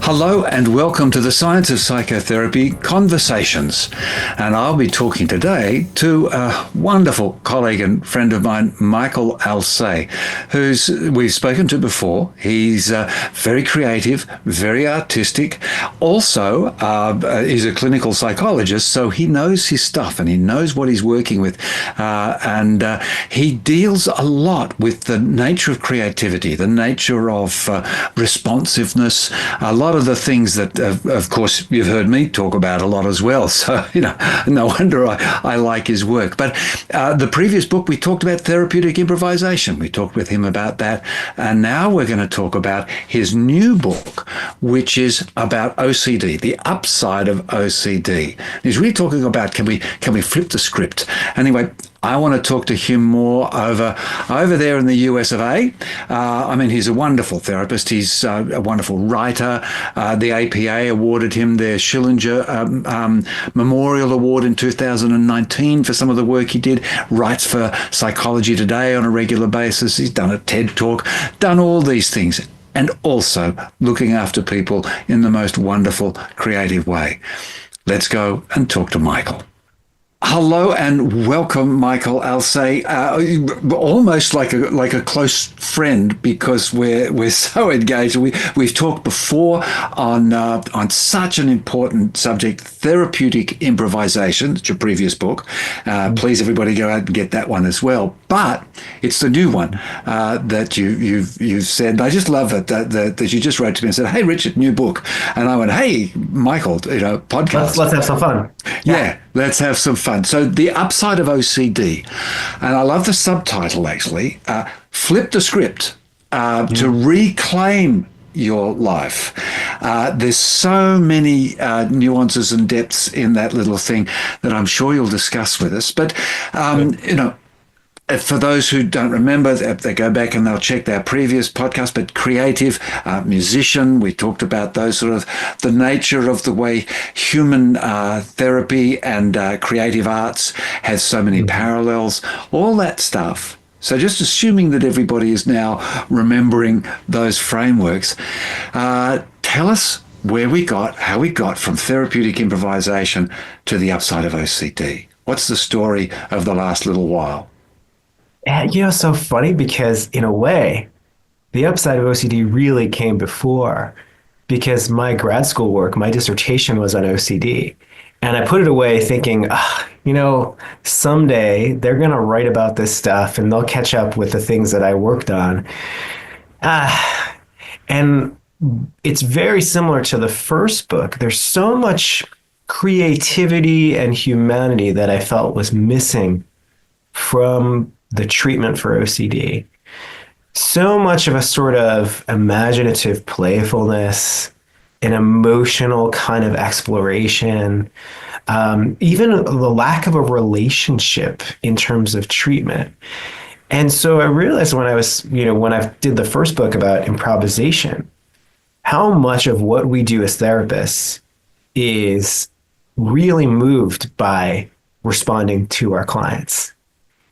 Hello and welcome to the Science of Psychotherapy Conversations. And I'll be talking today to a wonderful colleague and friend of mine, Michael Alcee, who's we've spoken to before. He's very creative, very artistic. Also, he's a clinical psychologist, so he knows his stuff and he knows what he's working with. And he deals a lot with the nature of creativity, the nature of responsiveness, a lot of the things that, of course, you've heard me talk about a lot as well. So, no wonder I like his work. But the previous book, we talked about therapeutic improvisation. We talked with him about that. And now we're going to talk about his new book, which is about OCD, the upside of OCD. He's really talking about, can we flip the script? Anyway, I want to talk to him more over there in the US of A. He's a wonderful therapist. He's a wonderful writer. The APA awarded him their Schillinger Memorial Award in 2019 for some of the work he did. Writes for Psychology Today on a regular basis. He's done a TED Talk, done all these things, and also looking after people in the most wonderful, creative way. Let's go and talk to Michael. Hello and welcome, Michael Alcee. Almost like a close friend because we're so engaged. We've talked before on such an important subject, therapeutic improvisation. It's your previous book. Please, everybody, go out and get that one as well. But it's the new one that you've said. I just love it that you just wrote to me and said, "Hey, Richard, new book," and I went, "Hey, Michael, podcast. Let's have some fun." Yeah, let's have some fun. So the upside of OCD, and I love the subtitle actually, flip the script to reclaim your life. There's so many nuances and depths in that little thing that I'm sure you'll discuss with us. But, for those who don't remember, they go back and they'll check their previous podcast, but creative, musician, we talked about those sort of the nature of the way human therapy and creative arts has so many parallels, all that stuff. So just assuming that everybody is now remembering those frameworks, tell us how we got from therapeutic improvisation to the upside of OCD. What's the story of the last little while? It's so funny because in a way, the upside of OCD really came before, because my grad school work, my dissertation was on OCD. And I put it away thinking, someday they're going to write about this stuff and they'll catch up with the things that I worked on. And it's very similar to the first book. There's so much creativity and humanity that I felt was missing from the treatment for OCD. So much of a sort of imaginative playfulness, an emotional kind of exploration, even the lack of a relationship in terms of treatment. And so I realized when I did the first book about improvisation, how much of what we do as therapists is really moved by responding to our clients.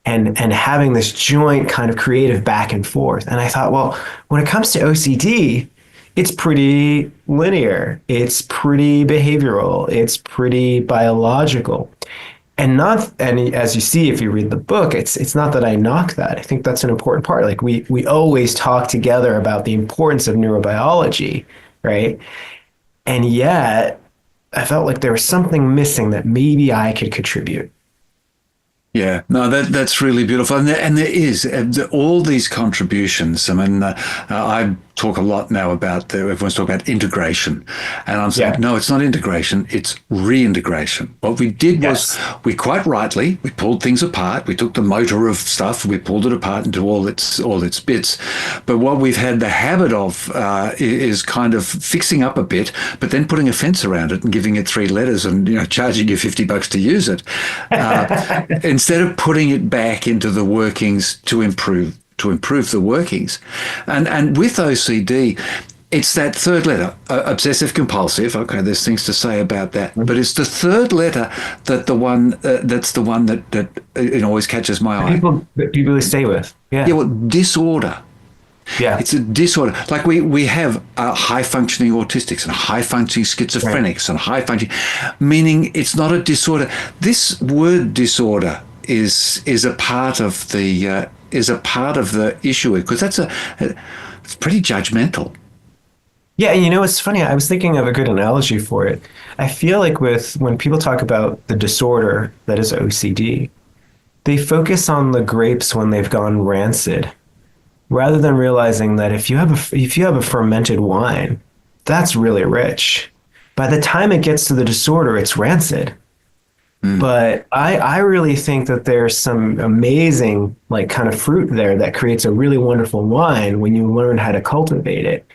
And having this joint kind of creative back and forth. And I thought, well, when it comes to OCD, it's pretty linear. It's pretty behavioral. It's pretty biological. And as you see, if you read the book, it's not that I knock that. I think that's an important part. Like we always talk together about the importance of neurobiology, right? And yet I felt like there was something missing that maybe I could contribute. Yeah, no, that's really beautiful. And there is all these contributions. I mean, I talk a lot now about, everyone's talking about integration. And I'm saying, no, it's not integration, it's reintegration. What we did was, we quite rightly, we pulled things apart. We took the motor of stuff, we pulled it apart into all its bits. But what we've had the habit of is kind of fixing up a bit, but then putting a fence around it and giving it 3 letters and charging you $50 to use it. Instead of putting it back into the workings to improve the workings. And with OCD, it's that third letter, obsessive compulsive. Okay, there's things to say about that, but it's the third letter that's the one that always catches my eye. People stay with. Yeah. Yeah. Well, disorder. Yeah. It's a disorder. Like we have high functioning autistics and high functioning Right. schizophrenics and high functioning, meaning it's not a disorder. This word disorder is a part of the issue, because it's pretty judgmental. Yeah, and it's funny. I was thinking of a good analogy for it. I feel like when people talk about the disorder that is OCD, they focus on the grapes when they've gone rancid, rather than realizing that if you have a fermented wine, that's really rich. By the time it gets to the disorder, it's rancid. Mm. But I really think that there's some amazing like kind of fruit there that creates a really wonderful wine when you learn how to cultivate it.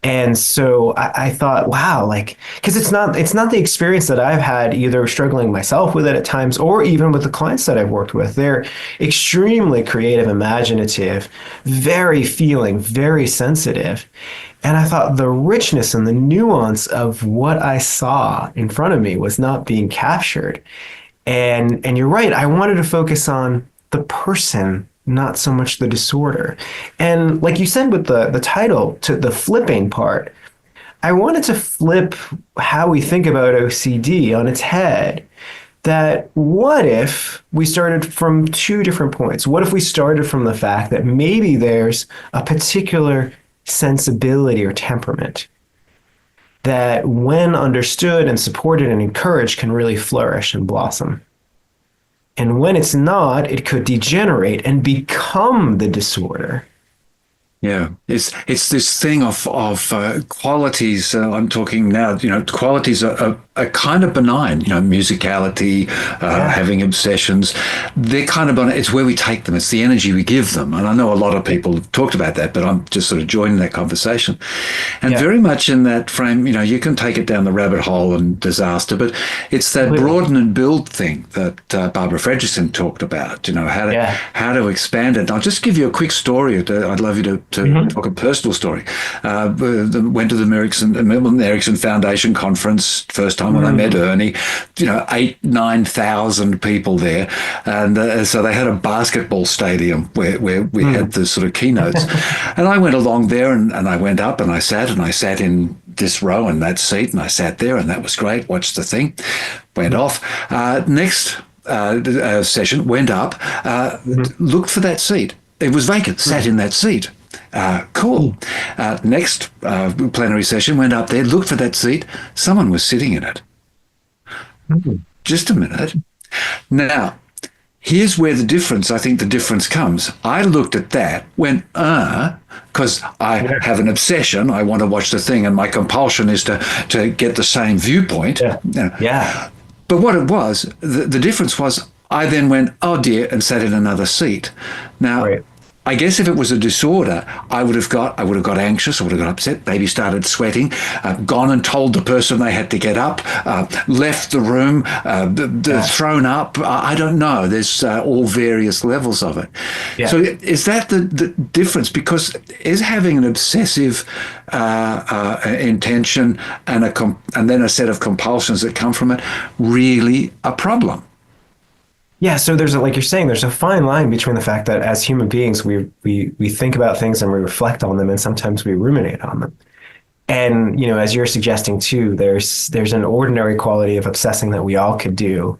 And so I thought, wow, like, because it's not the experience that I've had either struggling myself with it at times or even with the clients that I've worked with. They're extremely creative, imaginative, very feeling, very sensitive. And I thought the richness and the nuance of what I saw in front of me was not being captured. And you're right, I wanted to focus on the person, not so much the disorder. And like you said with the title to the flipping part, I wanted to flip how we think about OCD on its head. That what if we started from two different points? What if we started from the fact that maybe there's a particular sensibility or temperament that, when understood and supported and encouraged, can really flourish and blossom? And when it's not, it could degenerate and become the disorder. Yeah, it's this thing of qualities. I'm talking now. Qualities are kind of benign. Musicality, Yeah. having obsessions. They're kind of benign. It's where we take them. It's the energy we give them. And I know a lot of people have talked about that, but I'm just sort of joining that conversation. And Yeah. very much in that frame, you can take it down the rabbit hole and disaster, but it's that Completely. broaden and build thing that Barbara Fredrickson talked about. Yeah. How to expand it. And I'll just give you a quick story. I'd love you to Mhm. talk a personal story. Went to the Milton Erickson Foundation conference first time when I met Mm. Ernie. 9,000 people there, and so they had a basketball stadium where we had Mm. the sort of keynotes, and I went along there and I went up and I sat in this row and that seat, and I sat there, and that was great. Watched the thing, went off. Next session, went up, Mhm. looked for that seat. It was vacant. Sat in that seat. Cool. Next plenary session, went up there, looked for that seat. Someone was sitting in it. Mhm. Just a minute. Now, here's where I think the difference comes. I looked at that, went, because I Yeah. have an obsession. I want to watch the thing, and my compulsion is to get the same viewpoint. Yeah. Yeah. But what it was, the difference was, I then went, oh dear, and sat in another seat. Now, Right. I guess if it was a disorder, I would have got anxious, I would have got upset, maybe started sweating, gone and told the person they had to get up, left the room, Yeah. thrown up. I don't know. There's all various levels of it. Yeah. So is that the difference? Because is having an obsessive intention and then a set of compulsions that come from it really a problem? Yeah, so like you're saying, there's a fine line between the fact that as human beings, we think about things and we reflect on them, and sometimes we ruminate on them. And as you're suggesting too, there's an ordinary quality of obsessing that we all could do.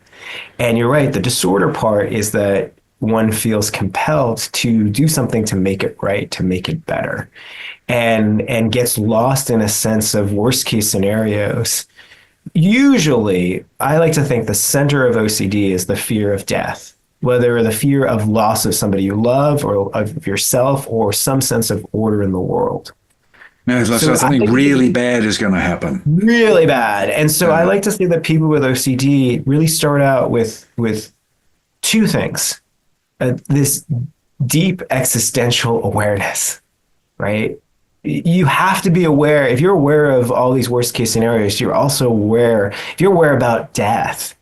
And you're right, the disorder part is that one feels compelled to do something to make it right, to make it better, and gets lost in a sense of worst case scenarios. Usually, I like to think the center of OCD is the fear of death, whether the fear of loss of somebody you love or of yourself or some sense of order in the world. No, so So I something like really bad is going to happen. really bad. And so I Uh, like to say that people with OCD really start out with two things. This deep existential awareness, right? You have to be aware. If you're aware of all these worst case scenarios, you're also aware, if you're aware about death,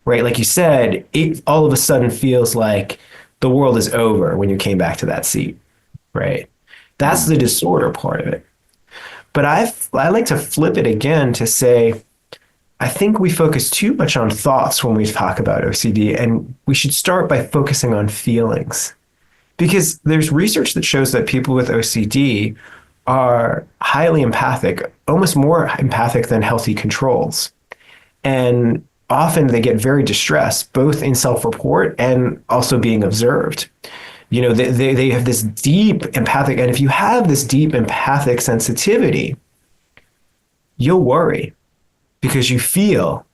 right? Like you said, it all of a sudden feels like the world is over when you came back to that seat, right? That's the disorder part of it. But I like to flip it again to say, I think we focus too much on thoughts when we talk about OCD, and we should start by focusing on feelings. because there's research that shows that people with OCD are highly empathic, almost more empathic than healthy controls. And often they get very distressed, both in self-report and also being observed. They have this deep empathic, and if you have this deep empathic sensitivity, you'll worry because you feel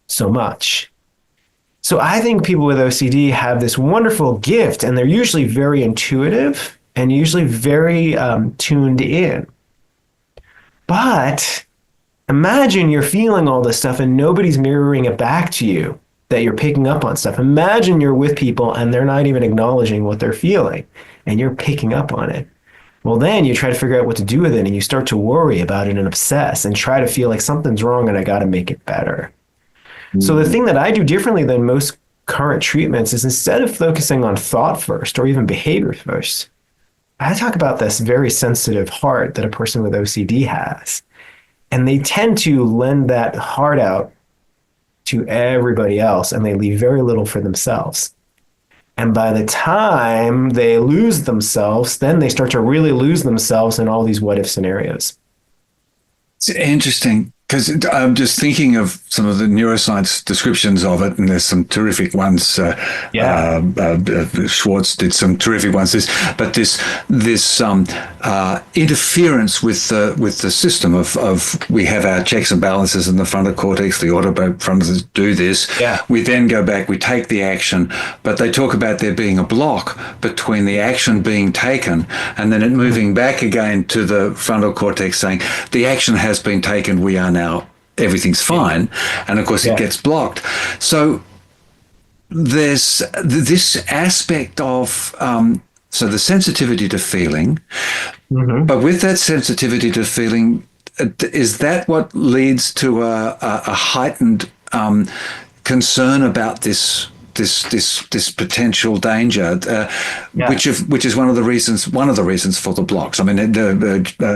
so much. So I think people with OCD have this wonderful gift, and they're usually very intuitive and usually very tuned in. But imagine you're feeling all this stuff and nobody's mirroring it back to you, that you're picking up on stuff. Imagine you're with people and they're not even acknowledging what they're feeling and you're picking up on it. Well, then you try to figure out what to do with it and you start to worry about it and obsess and try to feel like something's wrong and I got to make it better. So the thing that I do differently than most current treatments is, instead of focusing on thought first or even behavior first, I talk about this very sensitive heart that a person with OCD has. And they tend to lend that heart out to everybody else, and they leave very little for themselves. And by the time they lose themselves, then they start to really lose themselves in all these what if scenarios. It's interesting, because I'm just thinking of some of the neuroscience descriptions of it, and there's some terrific ones. Schwartz did some terrific ones. But this interference with the system of we have our checks and balances in the frontal cortex, the autofrontals do this. Yeah. We then go back, we take the action, but they talk about there being a block between the action being taken and then it moving back again to the frontal cortex saying the action has been taken, we are now, everything's fine. And of course it gets blocked. So there's this aspect of, so the sensitivity to feeling, but with that sensitivity to feeling, is that what leads to a heightened concern about this potential danger, which is one of the reasons for the blocks? I mean,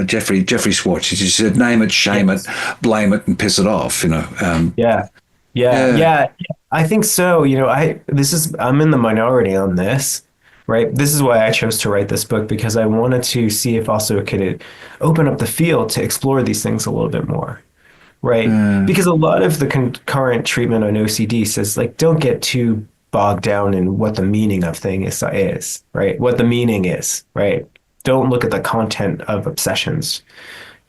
Jeffrey Schwartz, he said, name it, shame it, blame it, and piss it off. Yeah. I think so. I'm in the minority on this, right? This is why I chose to write this book, because I wanted to see if also it could open up the field to explore these things a little bit more. Right. Because a lot of the current treatment on OCD says, like, don't get too bogged down in what the meaning of thing is, right? What the meaning is, right? Don't look at the content of obsessions.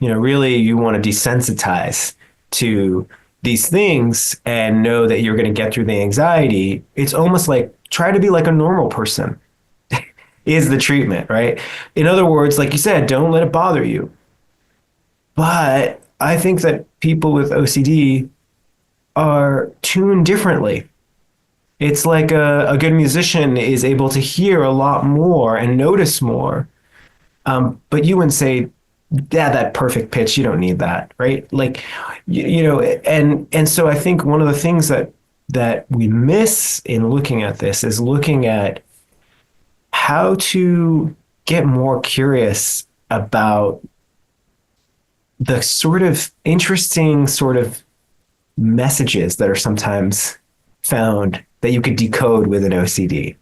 Really, you want to desensitize to these things and know that you're going to get through the anxiety. It's almost like try to be like a normal person is the treatment, right? In other words, like you said, don't let it bother you. But I think that people with OCD are tuned differently. It's like a good musician is able to hear a lot more and notice more. But you wouldn't say, yeah, that perfect pitch, you don't need that, right? Like, and so I think one of the things that we miss in looking at this is looking at how to get more curious about the sort of interesting sort of messages that are sometimes found that you could decode with an OCD.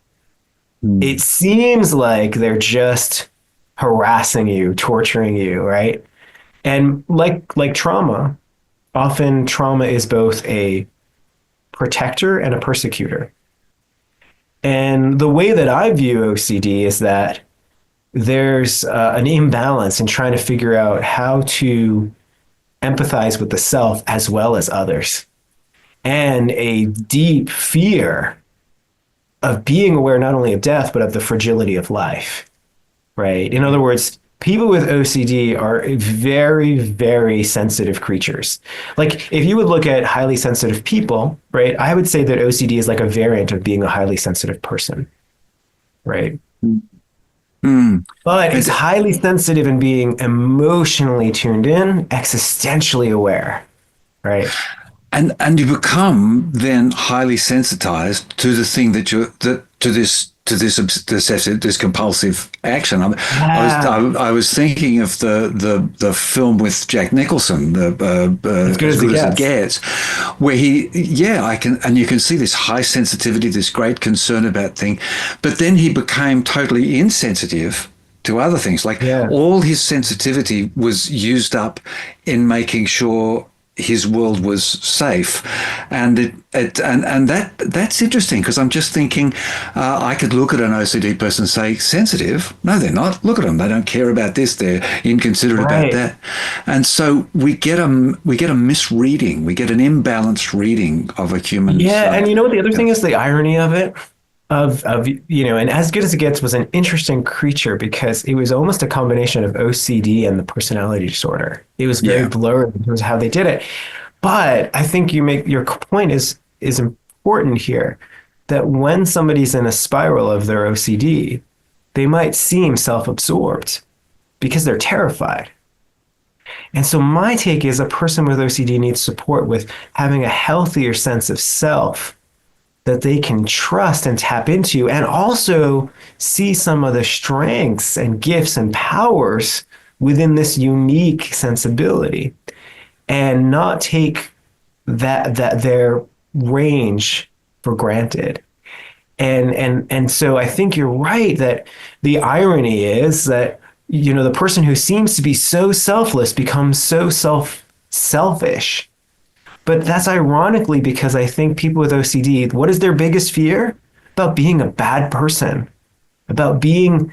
It seems like they're just harassing you, torturing you, right? And like trauma, often trauma is both a protector and a persecutor. And the way that I view OCD is that there's an imbalance in trying to figure out how to empathize with the self as well as others, and a deep fear of being aware not only of death, but of the fragility of life, right? In other words, people with OCD are very, very sensitive creatures. Like, if you would look at highly sensitive people, right, I would say that OCD is like a variant of being a highly sensitive person, right? But it's highly sensitive in being emotionally tuned in, existentially aware, right? And you become then highly sensitized to the thing to to this obsessive, this compulsive action. Yeah. I was thinking of the film with Jack Nicholson, As good As as it Good as It gets. Gets, where I can, and you can see this high sensitivity, this great concern about thing, but then he became totally insensitive to other things. Like Yeah. all his sensitivity was used up in making sure his world was safe, and that's interesting because I'm just thinking I could look at an OCD person and say sensitive. No, they're not. Look at them; they don't care about this. They're inconsiderate about Right. that, and so we get a misreading, we get an imbalanced reading of a human's. Yeah, and you know what the other Yeah, thing is, the irony of it, and As Good as It Gets was an interesting creature because it was almost a combination of OCD and the personality disorder. It was very yeah, blurred in terms of how they did it. But I think you make your point is important here, that when somebody's in a spiral of their OCD, they might seem self-absorbed because they're terrified. And so my take is a person with OCD needs support with having a healthier sense of self that they can trust and tap into, and also see some of the strengths and gifts and powers within this unique sensibility, and not take that their range for granted. And so I think you're right that the irony is that the person who seems to be so selfless becomes so selfish. But that's ironically because I think people with OCD, what is their biggest fear? About being a bad person, about being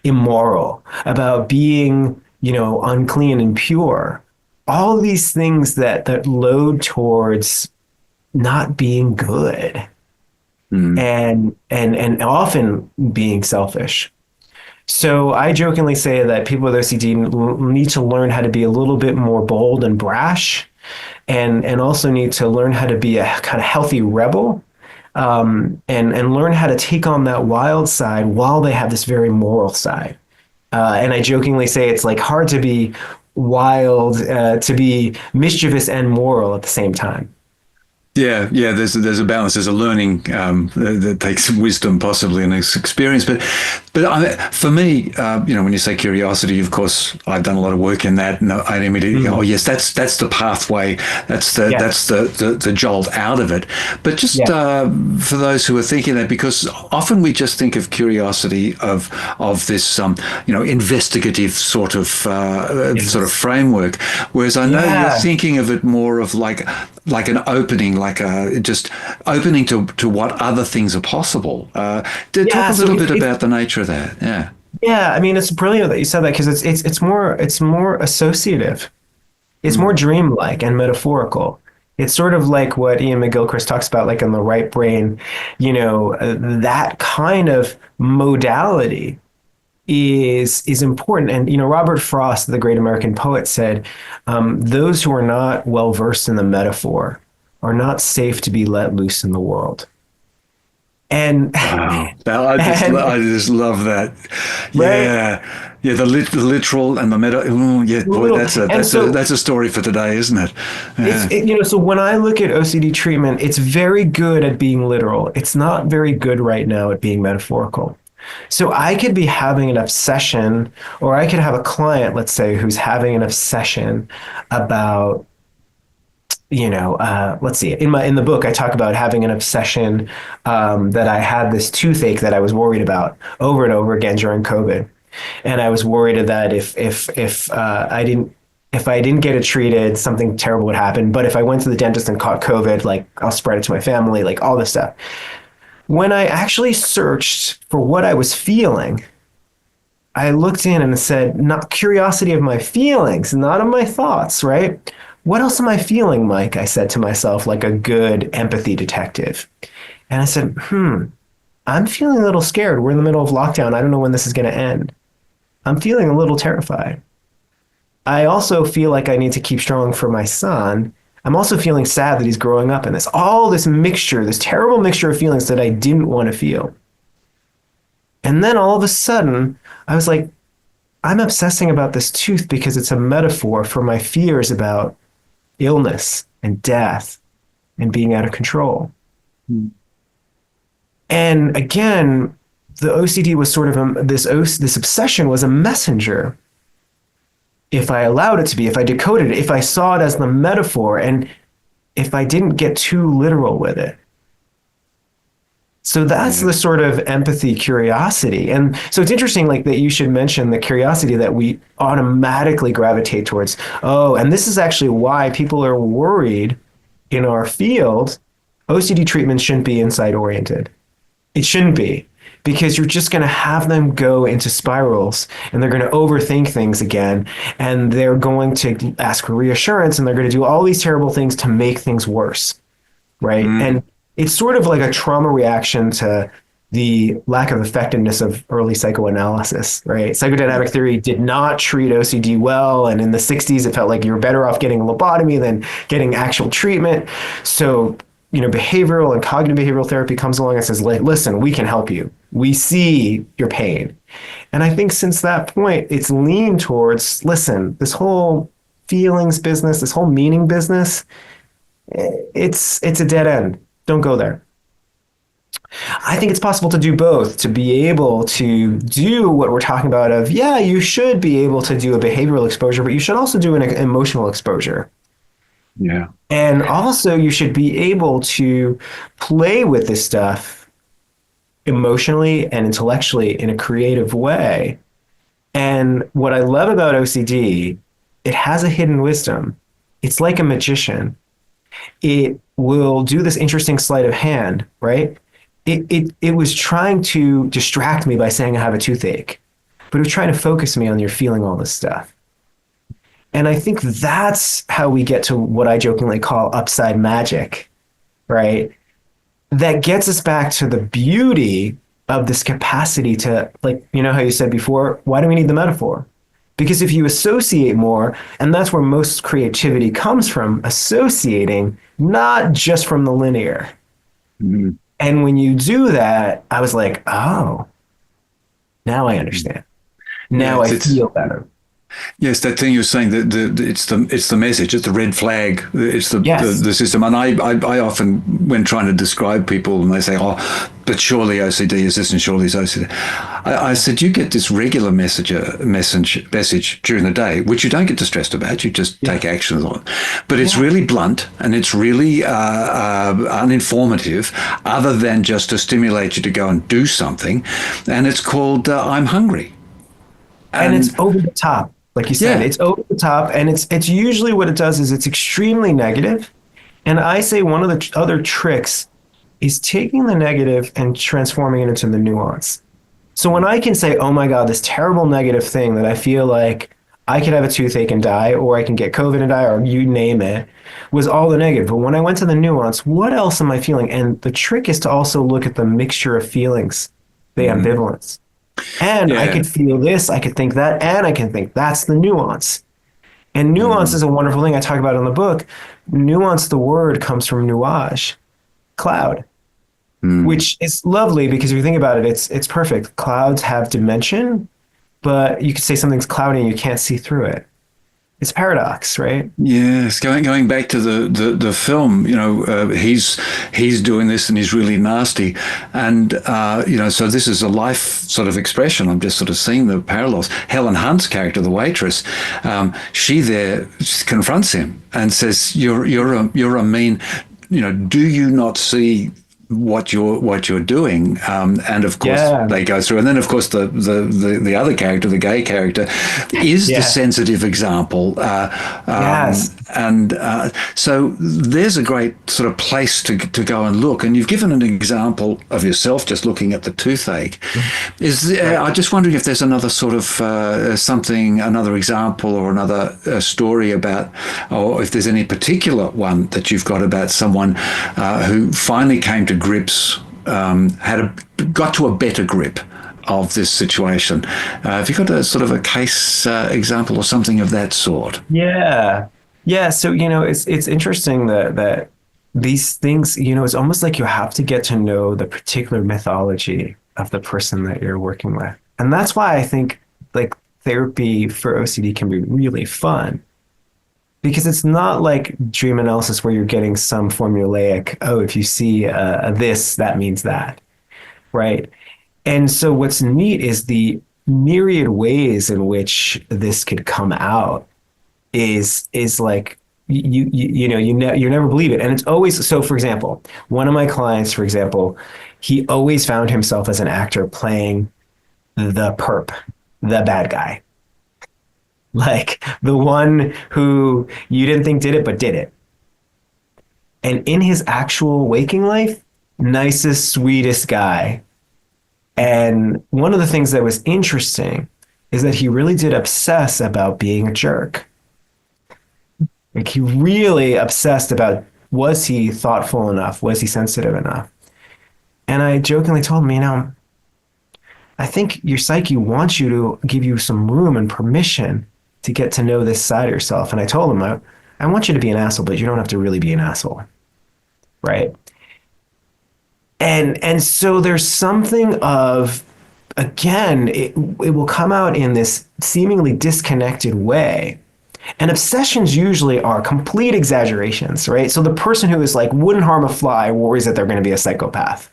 immoral, about being, unclean and pure. All these things that load towards not being good, mm, and often being selfish. So I jokingly say that people with OCD need to learn how to be a little bit more bold and brash, and also need to learn how to be a kind of healthy rebel, and learn how to take on that wild side while they have this very moral side. And I jokingly say it's like hard to be wild, to be mischievous and moral at the same time. yeah, yeah. There's a balance. There's a learning that takes wisdom, possibly, and experience. But for me, when you say curiosity, of course, I've done a lot of work in that, and I immediately go, oh yes, that's the pathway. That's Yes. the jolt out of it. But just Yeah. for those who are thinking that, because often we just think of curiosity of this investigative sort of Yes. framework, whereas I know you're Yeah. thinking of it more of like an opening, like just opening to what other things are possible. Talk Yeah. a So little it's, bit it's about the nature of that. Yeah. yeah. I mean, it's brilliant that you said that because it's more associative. It's more Mm. dreamlike and metaphorical. It's sort of like what Ian McGilchrist talks about, like in the right brain, that kind of modality is important. And Robert Frost, the great American poet, said, "Those who are not well versed in the metaphor are not safe to be let loose in the world." And Wow. I just love that. right, Yeah. Yeah. The literal and the meta. Ooh, yeah, boy, little, that's a and that's a so that's a story for today, isn't it? Yeah. so when I look at OCD treatment, it's very good at being literal. It's not very good right now at being metaphorical. So I could be having an obsession, or I could have a client, let's say, who's having an obsession about, let's see, in the book, I talk about having an obsession, that I had this toothache that I was worried about over and over again during COVID, and I was worried that if I didn't get it treated, something terrible would happen. But if I went to the dentist and caught COVID, like I'll spread it to my family, like all this stuff. When I actually searched for what I was feeling, I looked in and said, not curiosity of my feelings, not of my thoughts, right? What else am I feeling, Mike? I said to myself, like a good empathy detective. And I said, I'm feeling a little scared. We're in the middle of lockdown. I don't know when this is going to end. I'm feeling a little terrified. I also feel like I need to keep strong for my son. I'm also feeling sad that he's growing up in this. All this mixture, this terrible mixture of feelings that I didn't want to feel. And then all of a sudden, I was like, I'm obsessing about this tooth because it's a metaphor for my fears about illness and death and being out of control. And again, the OCD was sort of this obsession was a messenger. If I allowed it to be, if I decoded it, if I saw it as the metaphor, and if I didn't get too literal with it. So that's Yeah. the sort of empathy curiosity. And so it's interesting, like that you should mention the curiosity that we automatically gravitate towards. Oh, and this is actually why people are worried in our field. OCD treatment shouldn't be insight oriented. It shouldn't be, because you're just going to have them go into spirals, and they're going to overthink things again, and they're going to ask for reassurance, and they're going to do all these terrible things to make things worse, right? Mm. And it's sort of like a trauma reaction to the lack of effectiveness of early psychoanalysis, right? Psychodynamic theory did not treat OCD well, and in the 60s it felt like you're better off getting a lobotomy than getting actual treatment. So behavioral and cognitive behavioral therapy comes along and says, listen, we can help you. We see your pain. And I think since that point, it's leaned towards, listen, this whole feelings business, this whole meaning business, it's a dead end. Don't go there. I think it's possible to do both, to be able to do what we're talking about of, yeah, you should be able to do a behavioral exposure, but you should also do an emotional exposure. Yeah. And also, you should be able to play with this stuff emotionally and intellectually in a creative way. And what I love about OCD, it has a hidden wisdom. It's like a magician. It will do this interesting sleight of hand, right? It was trying to distract me by saying I have a toothache, but it was trying to focus me on you're feeling all this stuff. And I think that's how we get to what I jokingly call upside magic, right? That gets us back to the beauty of this capacity to, like, how you said before, why do we need the metaphor? Because if you associate more, and that's where most creativity comes from, associating, not just from the linear. Mm-hmm. And when you do that, I was like, oh, now I understand. Now I feel better. Yes, that thing you're saying, that it's the message, it's the red flag, it's Yes. the system. And I often, when trying to describe people, and they say, oh, but surely OCD is this and surely it's OCD. I said, you get this regular message during the day, which you don't get distressed about, you just take actions on. But it's really blunt, and it's really uninformative, other than just to stimulate you to go and do something. And it's called I'm hungry. And it's over the top. Like you said, it's over the top, and it's usually what it does is it's extremely negative. And I say one of the other tricks is taking the negative and transforming it into the nuance. So when I can say, oh my God, this terrible negative thing that I feel like I could have a toothache and die, or I can get COVID and die, or you name it, was all the negative. But when I went to the nuance, what else am I feeling? And the trick is to also look at the mixture of feelings, the ambivalence. And I could feel this, I could think that, and I can think that's the nuance. And nuance is a wonderful thing I talk about in the book. Nuance, the word, comes from nuage, cloud, which is lovely because if you think about it, it's perfect. Clouds have dimension, but you could say something's cloudy and you can't see through it. It's a paradox, right? Yes, going back to the film, he's doing this and he's really nasty, and so this is a life sort of expression. I'm just sort of seeing the parallels. Helen Hunt's character, the waitress, she there confronts him and says, "You're a mean, do you not see what you're doing?" And of course they go through, and then of course the other character, the gay character, is the sensitive example. And so there's a great sort of place to go and look. And you've given an example of yourself just looking at the toothache. I'm just wondering if there's another sort of another example or another story about, or if there's any particular one that you've got about someone who finally came to grips, got to a better grip of this situation. Have you got a sort of a case example or something of that sort? Yeah. So it's interesting that these things, it's almost like you have to get to know the particular mythology of the person that you're working with, and that's why I think like therapy for OCD can be really fun. Because it's not like dream analysis where you're getting some formulaic, oh, if you see this, that means that. right? And so what's neat is the myriad ways in which this could come out is like you never believe it. And it's always so. For example, one of my clients, for example, he always found himself as an actor playing the perp, the bad guy, like the one who you didn't think did it but did it. And in his actual waking life, nicest, sweetest guy. And one of the things that was interesting is that he really did obsess about being a jerk. Like he really obsessed about, was he thoughtful enough? Was he sensitive enough? And I jokingly told him, I think your psyche wants you to give you some room and permission to get to know this side of yourself. And I told him, I want you to be an asshole, but you don't have to really be an asshole. Right. And so there's something of, again, it will come out in this seemingly disconnected way. And obsessions usually are complete exaggerations, right? So the person who is like, wouldn't harm a fly worries that they're going to be a psychopath,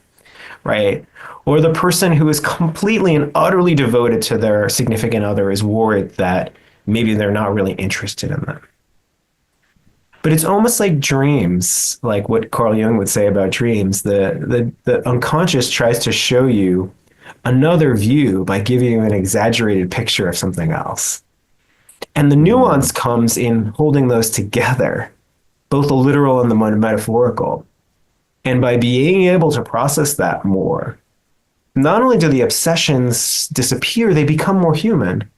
right? Or the person who is completely and utterly devoted to their significant other is worried that maybe they're not really interested in them. But it's almost like dreams, like what Carl Jung would say about dreams. The unconscious tries to show you another view by giving you an exaggerated picture of something else. And the nuance comes in holding those together, both the literal and the metaphorical. And by being able to process that more, not only do the obsessions disappear, they become more human.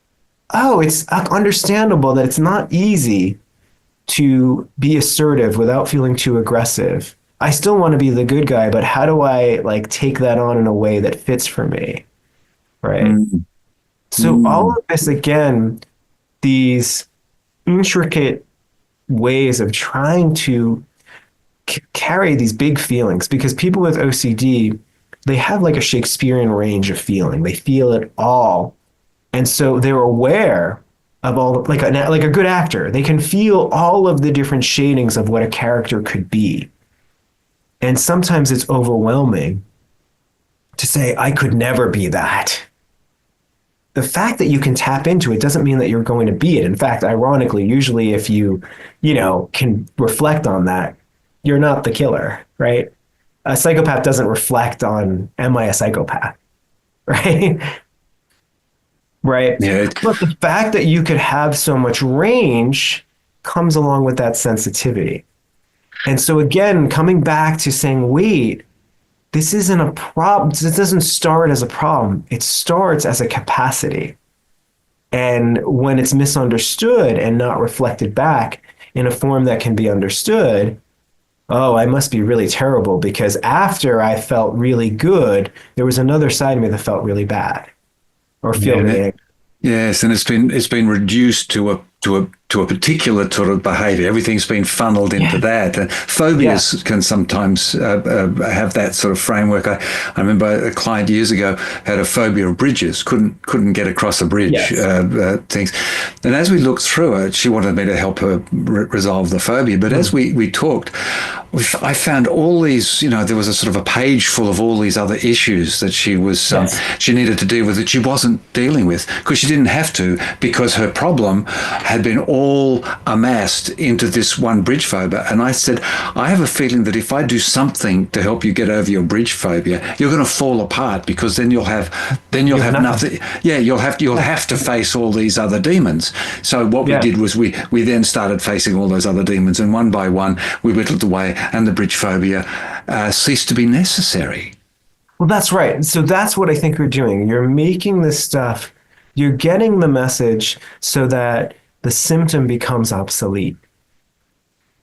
Oh, it's understandable that it's not easy to be assertive without feeling too aggressive. I still want to be the good guy, but how do I like take that on in a way that fits for me? Right. So all of this, again, these intricate ways of trying to carry these big feelings, because people with OCD, they have like a Shakespearean range of feeling. They feel it all. And so they're aware of all, like a good actor, they can feel all of the different shadings of what a character could be. And sometimes it's overwhelming to say, I could never be that. The fact that you can tap into it doesn't mean that you're going to be it. In fact, ironically, usually if you can reflect on that, you're not the killer, right? A psychopath doesn't reflect on, am I a psychopath, right? Right. Yeah. But the fact that you could have so much range comes along with that sensitivity. And so again, coming back to saying, wait, this isn't a problem. This doesn't start as a problem. It starts as a capacity. And when it's misunderstood and not reflected back in a form that can be understood, oh, I must be really terrible because after I felt really good, there was another side of me that felt really bad or feel really angry. Yes, and it's been reduced to a particular sort of behavior. Everything's been funneled into that. And phobias can sometimes have that sort of framework. I remember a client years ago had a phobia of bridges, couldn't get across a bridge, things. And as we looked through it, she wanted me to help her resolve the phobia. But as we talked, I found all these, there was a sort of a page full of all these other issues that she was she needed to deal with that she wasn't dealing with because she didn't have to, because her problem had been all amassed into this one bridge phobia. And I said, I have a feeling that if I do something to help you get over your bridge phobia, you're going to fall apart, because then you'll have nothing. Yeah, you'll have to face all these other demons. So what we did was we then started facing all those other demons, and one by one we whittled away, and the bridge phobia ceased to be necessary. Well, that's right. So that's what I think you're doing. You're making this stuff, you're getting the message so that the symptom becomes obsolete.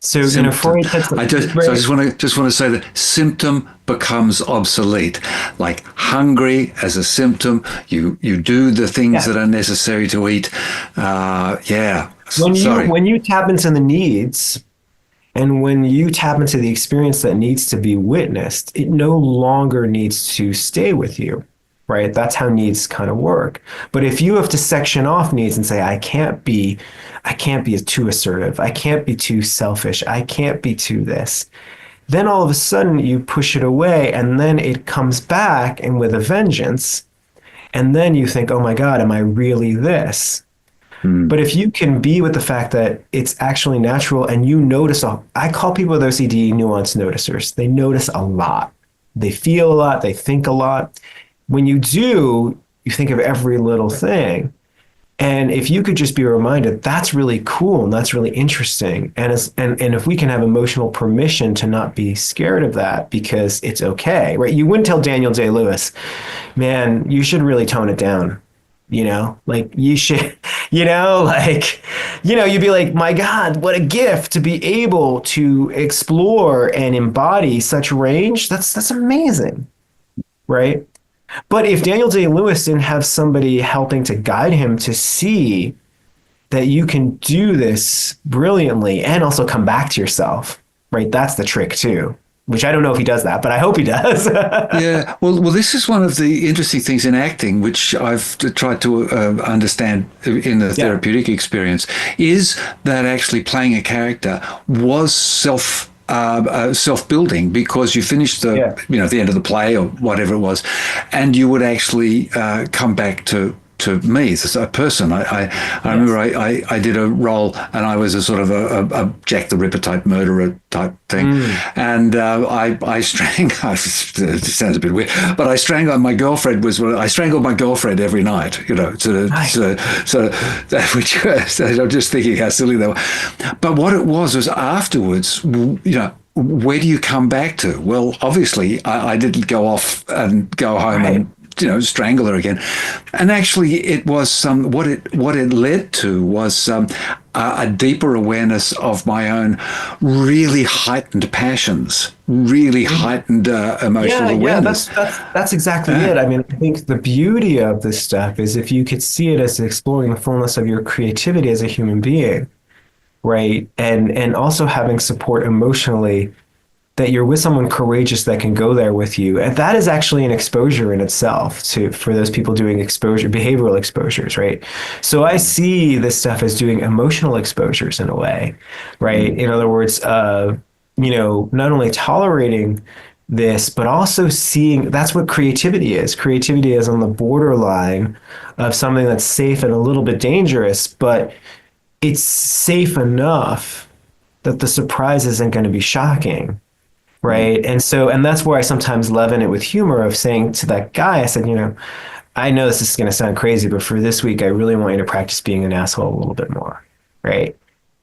So, Freud said, I just want to say that symptom becomes obsolete. Like hungry as a symptom, you do the things that are necessary to eat. When you tap into the needs, and when you tap into the experience that needs to be witnessed, it no longer needs to stay with you. Right? That's how needs kind of work. But if you have to section off needs and say, I can't be too assertive, I can't be too selfish, I can't be too this, Then all of a sudden you push it away and then it comes back and with a vengeance. And then you think, oh my God, am I really this? Mm. But if you can be with the fact that it's actually natural and you notice, I call people with OCD nuance noticers. They notice a lot. They feel a lot. They think a lot. When you do, you think of every little thing. And if you could just be reminded, that's really cool and that's really interesting. And if we can have emotional permission to not be scared of that because it's okay, right? You wouldn't tell Daniel Day-Lewis, man, you should really tone it down. Like you should, you'd be like, my God, what a gift to be able to explore and embody such range. That's amazing, right? But if Daniel Day-Lewis didn't have somebody helping to guide him to see that you can do this brilliantly and also come back to yourself, right? That's the trick too, which I don't know if he does that, but I hope he does. Yeah, well, this is one of the interesting things in acting, which I've tried to understand in the therapeutic experience, is that actually playing a character was self-building, because you finished the end of the play or whatever it was, and you would actually come back to me as a person. I remember I did a role and I was a sort of a Jack the Ripper type murderer type thing, and I strangled. It sounds a bit weird, but I strangled my girlfriend. I strangled my girlfriend every night. So which I'm just thinking how silly they were. But what it was afterwards. Where do you come back to? Well, obviously, I didn't go off and go home and strangle her again. And actually, it was what it led to was a deeper awareness of my own really heightened passions, really heightened emotional awareness. That's exactly it. I mean, I think the beauty of this stuff is if you could see it as exploring the fullness of your creativity as a human being, right? And also having support emotionally, that you're with someone courageous that can go there with you. And that is actually an exposure in itself for those people doing behavioral exposures, right? So I see this stuff as doing emotional exposures in a way, right? In other words, not only tolerating this, but also seeing that's what creativity is. Creativity is on the borderline of something that's safe and a little bit dangerous, but it's safe enough that the surprise isn't going to be shocking. Right. And that's where I sometimes leaven it with humor of saying to that guy, I said, I know this is going to sound crazy, but for this week, I really want you to practice being an asshole a little bit more. Right.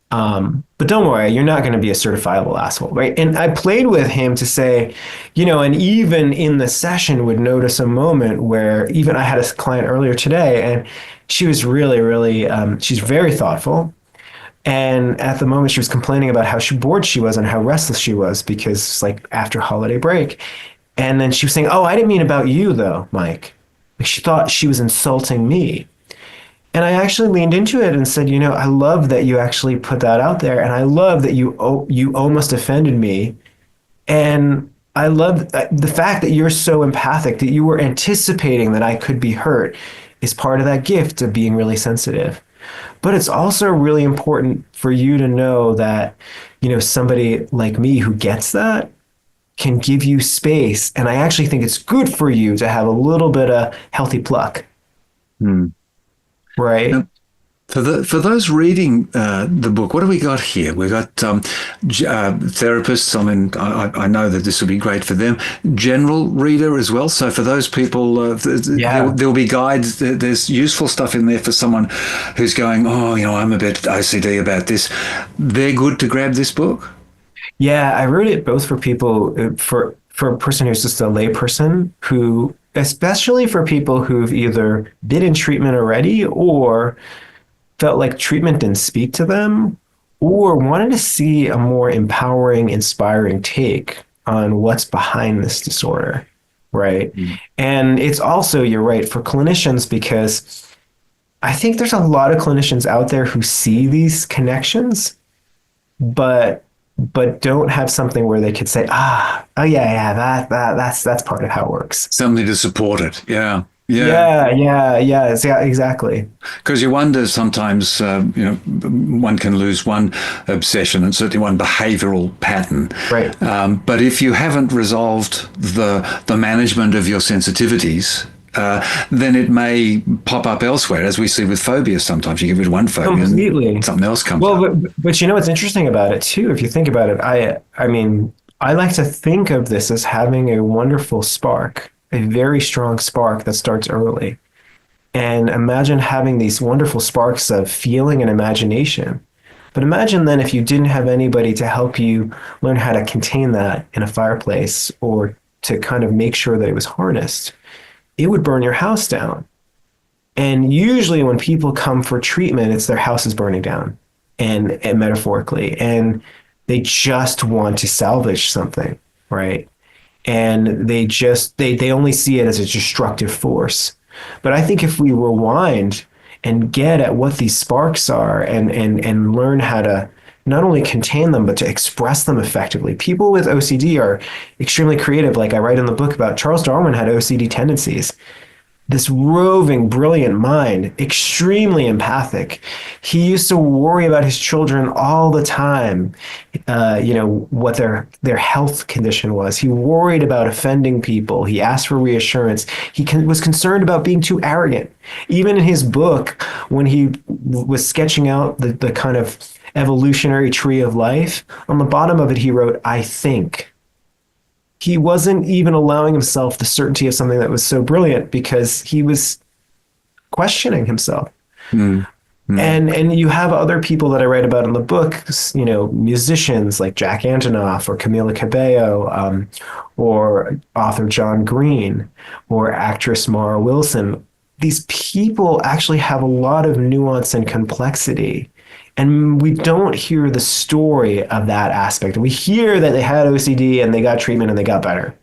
But don't worry, you're not going to be a certifiable asshole. Right. And I played with him to say, and even in the session would notice a moment where even I had a client earlier today and she was really, really, she's very thoughtful. And at the moment, she was complaining about how bored she was and how restless she was because it's like after holiday break. And then she was saying, oh, I didn't mean about you, though, Mike. Like she thought she was insulting me. And I actually leaned into it and said, I love that you actually put that out there. And I love that you almost offended me. And I love the fact that you're so empathic, that you were anticipating that I could be hurt is part of that gift of being really sensitive. But it's also really important for you to know that, somebody like me who gets that can give you space. And I actually think it's good for you to have a little bit of healthy pluck. Right? For those reading the book, what do we got here? We've got therapists. I mean, I know that this will be great for them. General reader as well. So for those people, there'll be guides. There's useful stuff in there for someone who's going, I'm a bit OCD about this. They're good to grab this book. Yeah, I wrote it both for people, for a person who's just a layperson who, especially for people who've either been in treatment already or felt like treatment didn't speak to them, or wanted to see a more empowering, inspiring take on what's behind this disorder, right? And it's also, you're right, for clinicians, because I think there's a lot of clinicians out there who see these connections, but don't have something where they could say, that's part of how it works. Something to support it, yeah. Yeah. Yeah, exactly. Because you wonder sometimes, one can lose one obsession and certainly one behavioral pattern. Right. But if you haven't resolved the management of your sensitivities, then it may pop up elsewhere, as we see with phobias. Sometimes you get rid of one phobia and Completely. something else comes Well, up. but you know what's interesting about it too, if you think about it, I mean, I like to think of this as having a wonderful spark, a very strong spark that starts early. And imagine having these wonderful sparks of feeling and imagination. But imagine then if you didn't have anybody to help you learn how to contain that in a fireplace or to kind of make sure that it was harnessed, it would burn your house down. And usually when people come for treatment, it's their house is burning down and metaphorically, and they just want to salvage something, right? And they only see it as a destructive force. But I think if we rewind and get at what these sparks are and learn how to not only contain them but to express them effectively. People with OCD are extremely creative. Like I write in the book about Charles Darwin had OCD tendencies. This roving, brilliant mind, extremely empathic. He used to worry about his children all the time, what their health condition was. He worried about offending people. He asked for reassurance. Was concerned about being too arrogant. Even in his book, when he was sketching out the kind of evolutionary tree of life, on the bottom of it, he wrote, "I think." He wasn't even allowing himself the certainty of something that was so brilliant because he was questioning himself. Mm. Mm. And you have other people that I write about in the book, musicians like Jack Antonoff or Camila Cabello, or author John Green, or actress Mara Wilson. These people actually have a lot of nuance and complexity. And we don't hear the story of that aspect. We hear that they had OCD and they got treatment and they got better.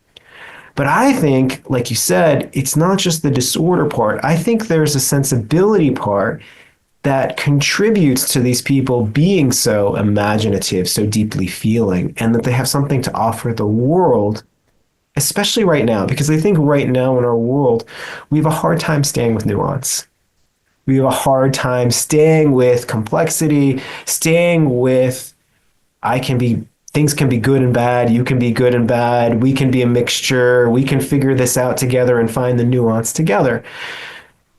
But I think, like you said, it's not just the disorder part. I think there's a sensibility part that contributes to these people being so imaginative, so deeply feeling, and that they have something to offer the world, especially right now. Because I think right now in our world, we have a hard time staying with nuance. We have a hard time staying with complexity, staying with things can be good and bad, you can be good and bad, we can be a mixture, we can figure this out together and find the nuance together.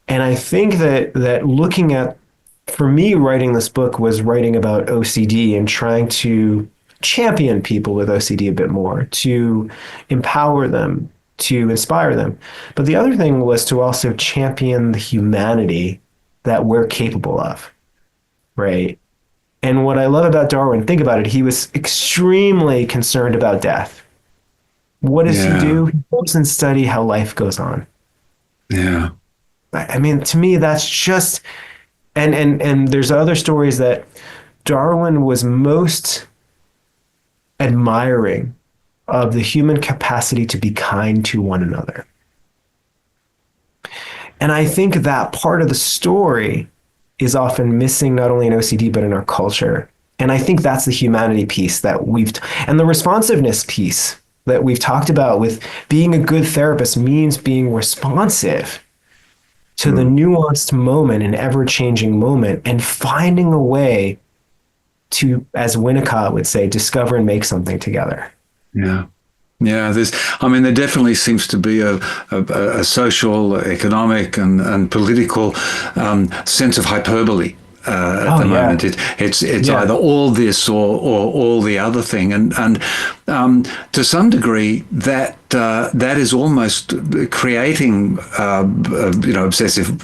And I think that looking at, for me, writing this book was writing about OCD and trying to champion people with OCD a bit more, to empower them, to inspire them. But the other thing was to also champion the humanity that we're capable of, right? And what I love about Darwin, think about it, he was extremely concerned about death. What does he do? He goes and study how life goes on. Yeah. I mean, to me, that's just, and there's other stories that Darwin was most admiring of the human capacity to be kind to one another. And I think that part of the story is often missing, not only in OCD, but in our culture. And I think that's the humanity piece that and the responsiveness piece that we've talked about with being a good therapist means being responsive to the nuanced moment, an ever-changing moment, and finding a way to, as Winnicott would say, discover and make something together. Yeah. Yeah, there definitely seems to be a social, economic, and political sense of hyperbole at the moment. It's either all this or all the other thing, and to some degree that is almost creating obsessive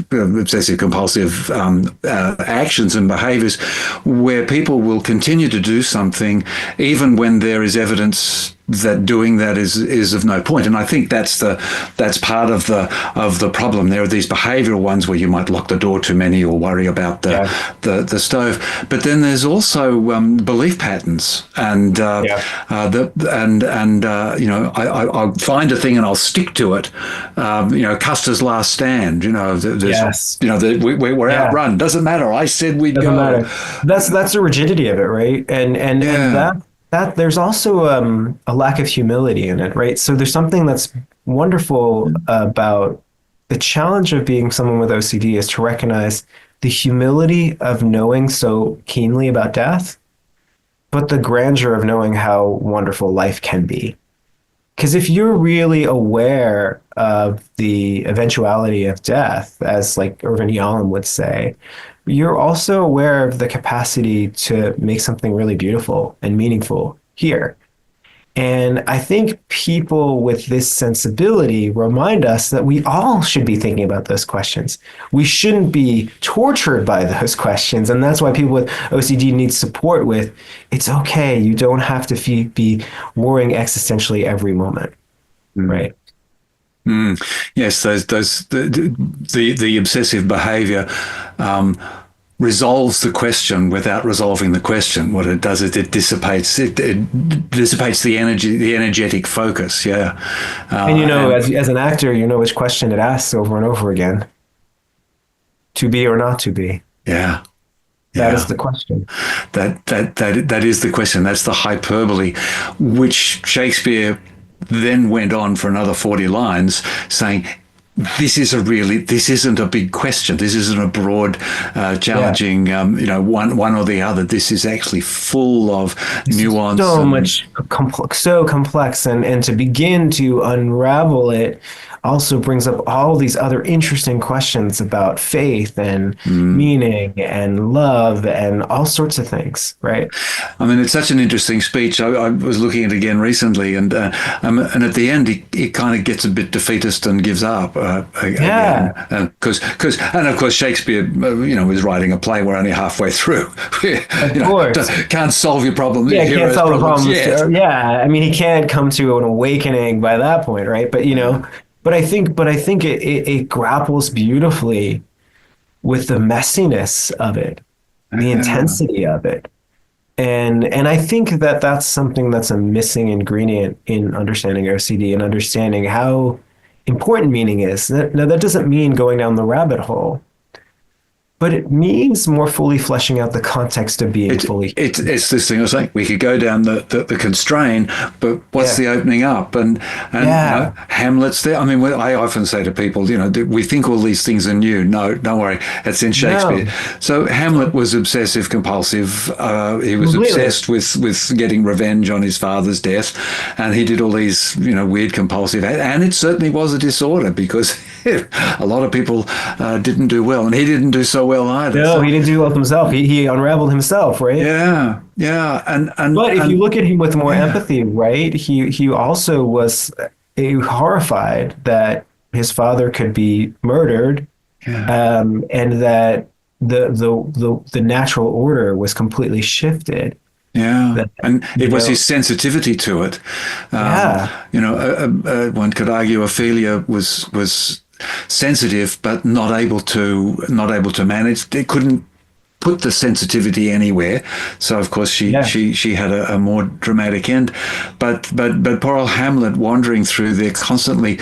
compulsive actions and behaviors where people will continue to do something even when there is evidence that doing that is of no point. And I think that's part of the problem. There are these behavioral ones where you might lock the door too many or worry about the stove. But then there's also belief patterns, and I'll find a thing and I'll stick to it. Custer's last stand. We're outrun. Doesn't matter. I said we'd go. Matter. That's the rigidity of it, right? And that there's also a lack of humility in it, right? So there's something that's wonderful about the challenge of being someone with OCD is to recognize the humility of knowing so keenly about death, but the grandeur of knowing how wonderful life can be. Because if you're really aware of the eventuality of death, as like Irvin Yalom would say, you're also aware of the capacity to make something really beautiful and meaningful here. And I think people with this sensibility remind us that we all should be thinking about those questions. We shouldn't be tortured by those questions. And that's why people with OCD need support with, it's okay. You don't have to be worrying existentially every moment. Right. Yes, the obsessive behavior resolves the question without resolving the question. What it does is it dissipates the energy, the energetic focus. Yeah, and as an actor, you know which question it asks over and over again: to be or not to be. Yeah. That is the question. That is the question. That's the hyperbole, which Shakespeare then went on for another 40 lines saying, this isn't a big question. This isn't a broad, challenging, one or the other. This is actually full of nuance. So complex. And to begin to unravel it also brings up all these other interesting questions about faith and meaning and love and all sorts of things, right? I mean, it's such an interesting speech. I was looking at it again recently, and at the end, he kind of gets a bit defeatist and gives up. Because of course Shakespeare, was writing a play. We're only halfway through. Of course, can't solve your problem. Yeah, can't solve the problem. Yeah, I mean, he can't come to an awakening by that point, right? But But I think it grapples beautifully with the messiness of it, the intensity of it, and I think that that's something that's a missing ingredient in understanding OCD and understanding how important meaning is. Now that doesn't mean going down the rabbit hole, but it means more fully fleshing out the context of being fully. It's this thing I was saying. We could go down the constraint, but what's the opening up? And Hamlet's there. I mean, I often say to people, we think all these things are new. No, don't worry. It's in Shakespeare. No. So Hamlet was obsessive compulsive. He was obsessed with getting revenge on his father's death, and he did all these weird compulsive. And it certainly was a disorder because a lot of people didn't do well, and he didn't do so well either. No, he didn't do well himself. He unraveled himself, right? Yeah. But if you look at him with more empathy, right? He also was horrified that his father could be murdered, and that the natural order was completely shifted. Yeah, and it was his sensitivity to it. One could argue Ophelia was sensitive, but not able to manage. They couldn't put the sensitivity anywhere. So of course she had a more dramatic end. But poor old Hamlet wandering through there, constantly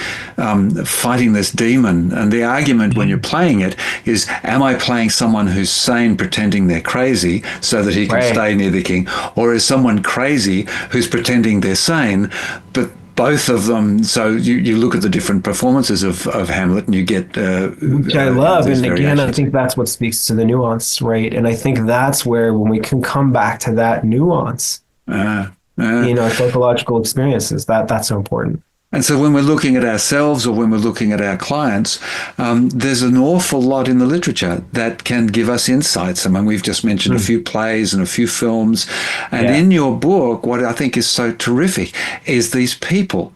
fighting this demon. And the argument when you're playing it is, am I playing someone who's sane pretending they're crazy so that he can stay near the king? Or is someone crazy who's pretending they're sane, but both of them? So you look at the different performances of Hamlet and you get which I love, and again I think that's what speaks to the nuance, right? And I think that's where, when we can come back to that nuance, psychological experiences, that's so important. And so when we're looking at ourselves or when we're looking at our clients, there's an awful lot in the literature that can give us insights. I mean, we've just mentioned a few plays and a few films. And in your book, what I think is so terrific is these people.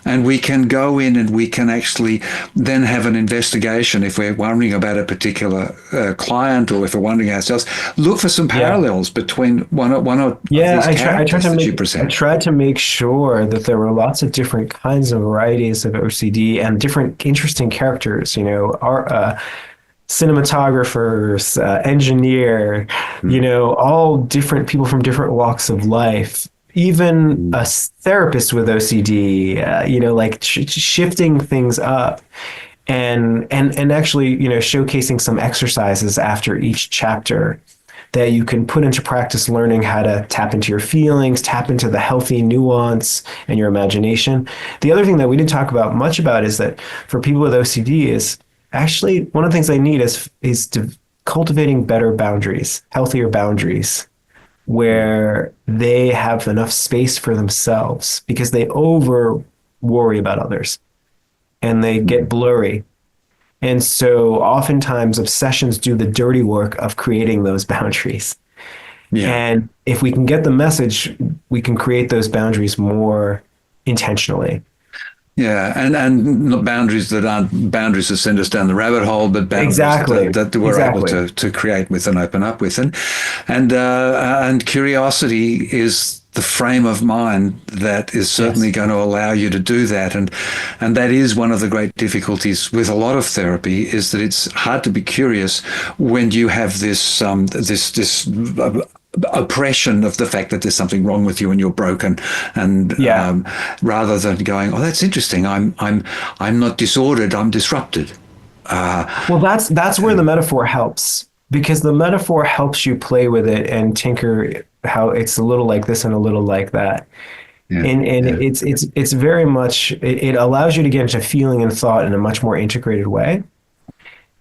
And we can go in and we can actually then have an investigation if we're wondering about a particular client, or if we're wondering ourselves, look for some parallels between one of these characters that you present. I tried to make sure that there were lots of different kinds of varieties of OCD and different interesting characters, cinematographers, engineer, all different people from different walks of life. Even a therapist with OCD, shifting things up, and actually, showcasing some exercises after each chapter that you can put into practice learning how to tap into your feelings, tap into the healthy nuance and your imagination. The other thing that we didn't talk about much about is that for people with OCD is actually one of the things they need is cultivating better boundaries, healthier boundaries, where they have enough space for themselves because they over worry about others and they get blurry. And so oftentimes obsessions do the dirty work of creating those boundaries. Yeah. And if we can get the message, we can create those boundaries more intentionally. Yeah, and not boundaries that aren't boundaries that send us down the rabbit hole, but boundaries that we're able to create with and open up with, and curiosity is the frame of mind that is certainly going to allow you to do that, and that is one of the great difficulties with a lot of therapy is that it's hard to be curious when you have this oppression of the fact that there's something wrong with you and you're broken, and rather than going, oh, that's interesting, I'm not disordered, I'm disrupted. Well, that's where the metaphor helps, because the metaphor helps you play with it and tinker how it's a little like this and a little like that. It's very much, it allows you to get into feeling and thought in a much more integrated way.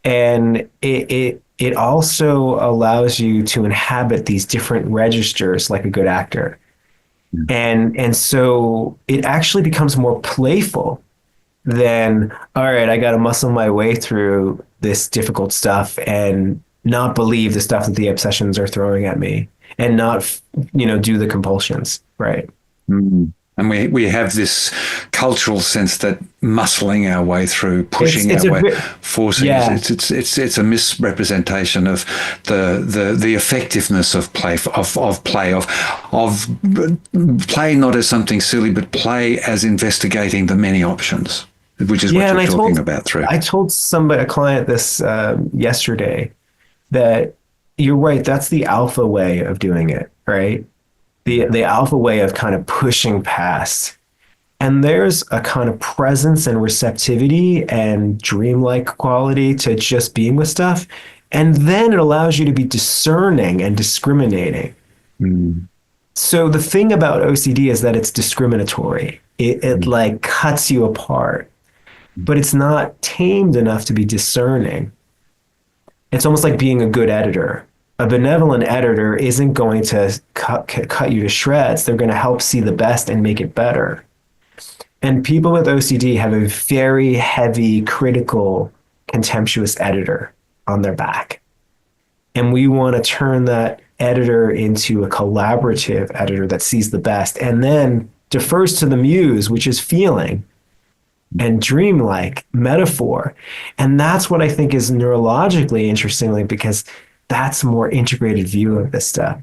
And it also allows you to inhabit these different registers like a good actor. And so it actually becomes more playful than, all right, I got to muscle my way through this difficult stuff and not believe the stuff that the obsessions are throwing at me and not, do the compulsions. Right. Mm. And we have this cultural sense that muscling our way through, pushing our way, forcing. Yeah. It's a misrepresentation of the effectiveness of play, of play not as something silly, but play as investigating the many options, which is what you're talking about through. I told a client this yesterday, that you're right. That's the alpha way of doing it, right? The alpha way of kind of pushing past. And there's a kind of presence and receptivity and dreamlike quality to just being with stuff. And then it allows you to be discerning and discriminating. Mm. So the thing about OCD is that it's discriminatory. It like cuts you apart, but it's not tamed enough to be discerning. It's almost like being a good editor. A benevolent editor isn't going to cut you to shreds. They're going to help see the best and make it better. And people with OCD have a very heavy, critical, contemptuous editor on their back. And we want to turn that editor into a collaborative editor that sees the best and then defers to the muse, which is feeling and dreamlike metaphor. And that's what I think is neurologically interestingly, because that's a more integrated view of this stuff.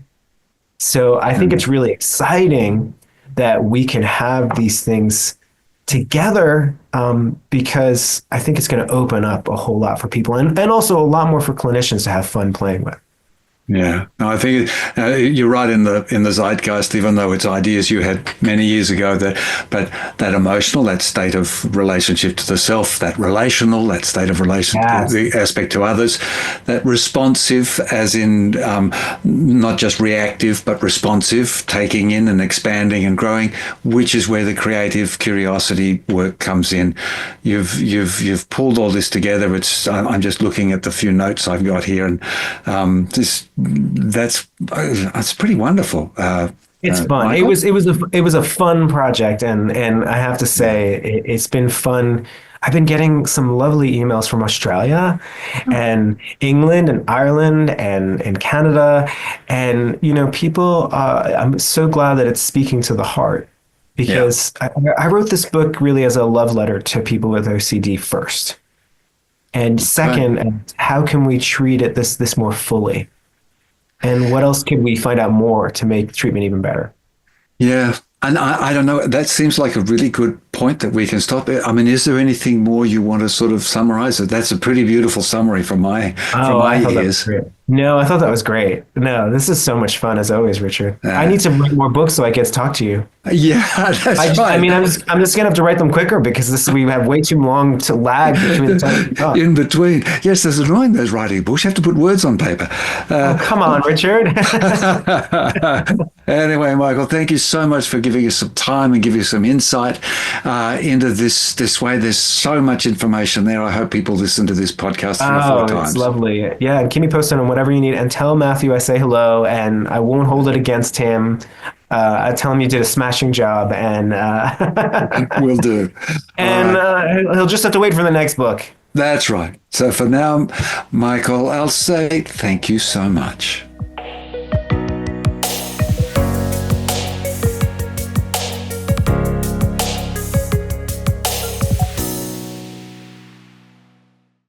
So I think it's really exciting that we can have these things together, because I think it's going to open up a whole lot for people and also a lot more for clinicians to have fun playing with. Yeah, no, I think you're right in the zeitgeist, even though it's ideas you had many years ago. But that emotional, that state of relationship to the self, that relational, that state of relation, the aspect to others, that responsive, as in not just reactive but responsive, taking in and expanding and growing, which is where the creative curiosity work comes in. You've pulled all this together. I'm just looking at the few notes I've got here, and that's pretty wonderful. It's fun. Michael? It was a fun project, and I have to say it's been fun. I've been getting some lovely emails from Australia and England and Ireland and Canada, and people. I'm so glad that it's speaking to the heart, because I wrote this book really as a love letter to people with OCD first, and second, how can we treat it this more fully? And what else can we find out more to make treatment even better? Yeah. And I don't know, that seems like a really good point point that we can stop it? I mean, is there anything more you want to sort of summarize? That's a pretty beautiful summary from my I thought that was ears. great. No, I thought that was great. No, this is so much fun as always, Richard. I need to write more books so I get to talk to you. Yeah, that's right. I mean, I'm just gonna have to write them quicker because we have way too long to lag between the time we talk. In between. Yes, there's annoying those writing books. You have to put words on paper. Oh, come on, Richard. Anyway, Michael, thank you so much for giving us some time and giving us some insight into this way. There's so much information there. I hope people listen to this podcast 3 or 4 times. It's lovely. Yeah, and keep me posted on whatever you need. And tell Matthew I say hello, and I won't hold it against him. I tell him you did a smashing job, and Will do. And he'll just have to wait for the next book. That's right. So for now, Michael Alcee, thank you so much.